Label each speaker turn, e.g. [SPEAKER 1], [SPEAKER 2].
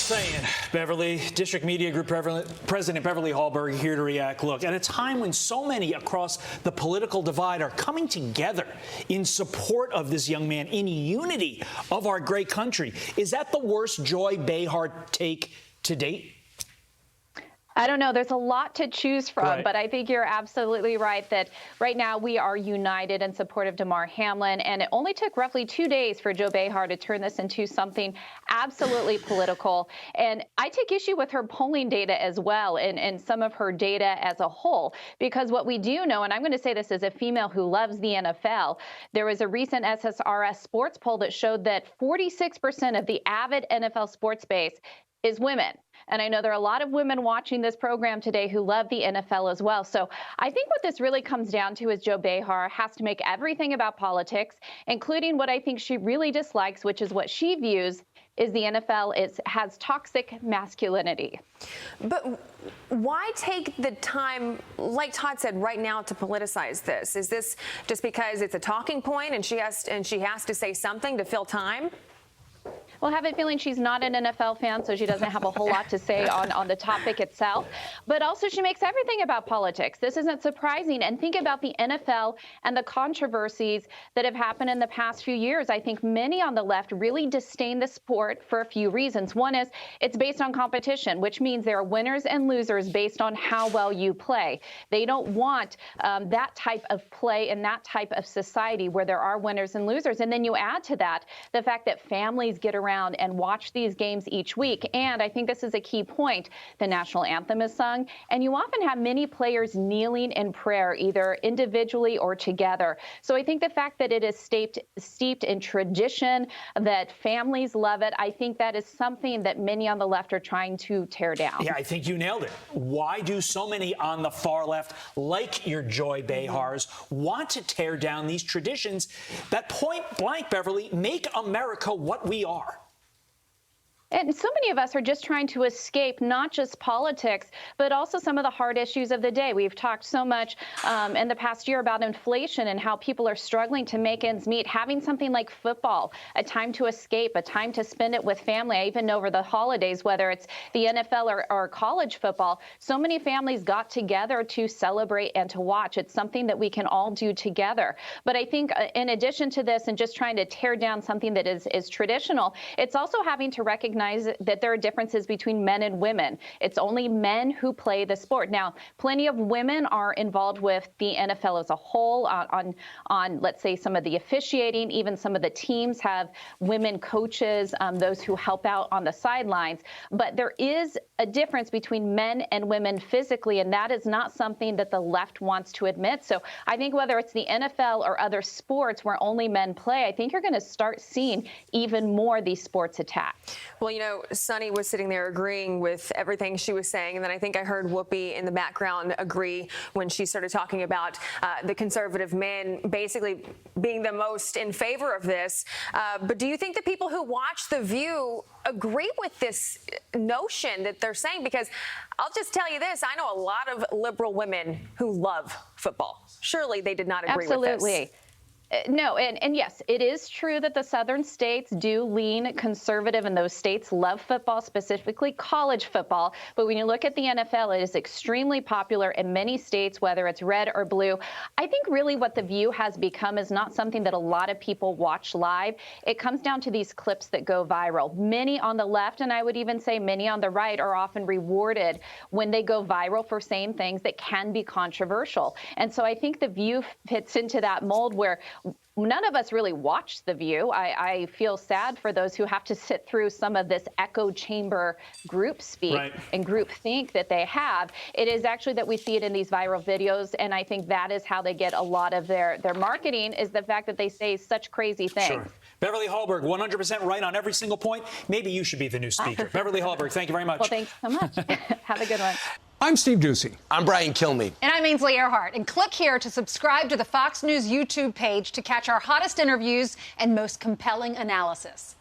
[SPEAKER 1] saying, Beverly, District Media Group President Beverly Hallberg here to react. Look, at a time when so many across the political divide are coming together in support of this young man, in unity of our great country, is that the worst Joy Behar take to date?
[SPEAKER 2] I don't know. There's a lot to choose from, but I think you're absolutely right that right now we are united in support of Damar Hamlin. And it only took roughly 2 days for Joy Behar to turn this into something absolutely political. And I take issue with her polling data as well and some of her data as a whole, because what we do know, and I'm going to say this as a female who loves the NFL, there was a recent SSRS sports poll that showed that 46% of the avid NFL sports base is women. And I know there are a lot of women watching this program today who love the NFL as well. So I think what this really comes down to is Joy Behar has to make everything about politics, including what I think she really dislikes, which is what she views is the NFL has toxic masculinity.
[SPEAKER 3] But why take the time, like Todd said, right now to politicize this? Is this just because it's a talking point and she has to say something to fill time?
[SPEAKER 2] Well, I have a feeling she's not an NFL fan, so she doesn't have a whole lot to say on the topic itself. But also, she makes everything about politics. This isn't surprising. And think about the NFL and the controversies that have happened in the past few years. I think many on the left really disdain the sport for a few reasons. One is it's based on competition, which means there are winners and losers based on how well you play. They don't want that type of play in that type of society where there are winners and losers. And then you add to that the fact that families get around and watch these games each week. And I think this is a key point. The national anthem is sung, and you often have many players kneeling in prayer, either individually or together. So I think the fact that it is steeped in tradition, that families love it, I think that is something that many on the left are trying to tear down.
[SPEAKER 1] Yeah, I think you nailed it. Why do so many on the far left, like your Joy Behars, want to tear down these traditions that point blank, Beverly, make America what we are?
[SPEAKER 2] And so many of us are just trying to escape not just politics, but also some of the hard issues of the day. We've talked so much in the past year about inflation and how people are struggling to make ends meet. Having something like football, a time to escape, a time to spend it with family. I even know over the holidays, whether it's the NFL or college football, so many families got together to celebrate and to watch. It's something that we can all do together. But I think in addition to this and just trying to tear down something that is traditional, it's also having to recognize that there are differences between men and women. It's only men who play the sport. Now, plenty of women are involved with the NFL as a whole on let's say, some of the officiating. Even some of the teams have women coaches, those who help out on the sidelines. But there is a difference between men and women physically, and that is not something that the left wants to admit. So I think whether it's the NFL or other sports where only men play, I think you're going to start seeing even more these sports attacked.
[SPEAKER 3] Well, you know, Sunny was sitting there agreeing with everything she was saying, and then I think I heard Whoopi in the background agree when she started talking about the conservative men basically being the most in favor of this. But do you think the people who watch The View agree with this notion that they're saying? Because I'll just tell you this, I know a lot of liberal women who love football. Surely they did not agree with this.
[SPEAKER 2] Absolutely. No, and yes, it is true that the southern states do lean conservative, and those states love football, specifically college football. But when you look at the NFL, it is extremely popular in many states, whether it's red or blue. I think really what The View has become is not something that a lot of people watch live. It comes down to these clips that go viral. Many on the left, and I would even say many on the right, are often rewarded when they go viral for saying things that can be controversial. And so I think The View fits into that mold where none of us really watch The View. I feel sad for those who have to sit through some of this echo chamber group speak and group think that they have. It is actually that we see it in these viral videos, and I think that is how they get a lot of their marketing, is the fact that they say such crazy things.
[SPEAKER 1] Sure. Beverly Hallberg, 100% right on every single point. Maybe you should be the new speaker. Beverly Hallberg, thank you very much.
[SPEAKER 2] Well, thanks so much. Have a good one.
[SPEAKER 4] I'm Steve Ducey.
[SPEAKER 5] I'm Brian Kilmeade.
[SPEAKER 6] And I'm Ainsley Earhart. And click here to subscribe to the Fox News YouTube page to catch our hottest interviews and most compelling analysis.